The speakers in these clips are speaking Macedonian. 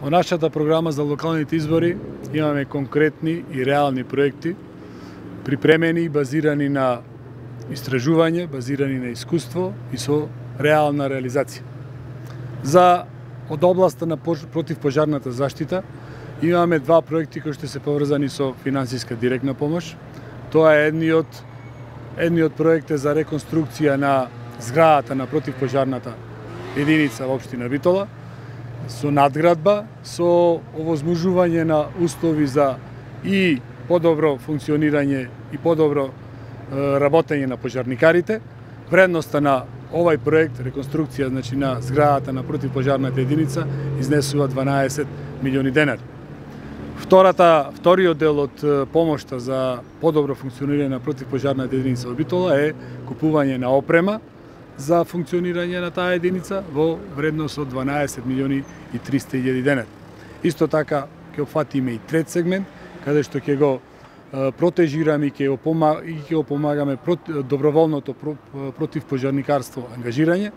Во нашата програма за локалните избори имаме конкретни и реални проекти, припремени и базирани на истражување, базирани на искуство и со реална реализација. Од областа на противпожарната заштита имаме два проекти кои што се поврзани со финансиска директна помош. Тоа е едниот проект е за реконструкција на зградата на противпожарната единица во општина Битола, со надградба, со овозможување на услови за и подобро функционирање и подобро работење на пожарникарите. Вредноста на овај проект, реконструкција на зградата на противпожарната единица, изнесува 12 милиони денари. Вториот дел од помошта за подобро функционирање на противпожарната единица во Битола е купување на опрема за функционирање на таа единица во вредност од 12 милиони и 300 илјади денари. Исто така ќе опфатиме и трет сегмент, каде што ќе го протежираме и ќе го помагаме доброволното противпожарникарство ангажирање,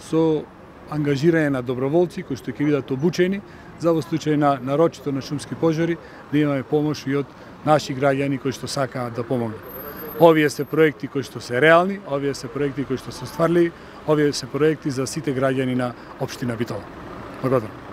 со ангажирање на доброволци кои што ќе бидат обучени за во случај на нарочито на шумски пожари да имаме помош и од наши граѓани кои што сакаат да помогнат. Овие се проекти кои што се реални, овие се проекти кои што се остварливи, овие се проекти за сите граѓани на општина Битола. Благодарам.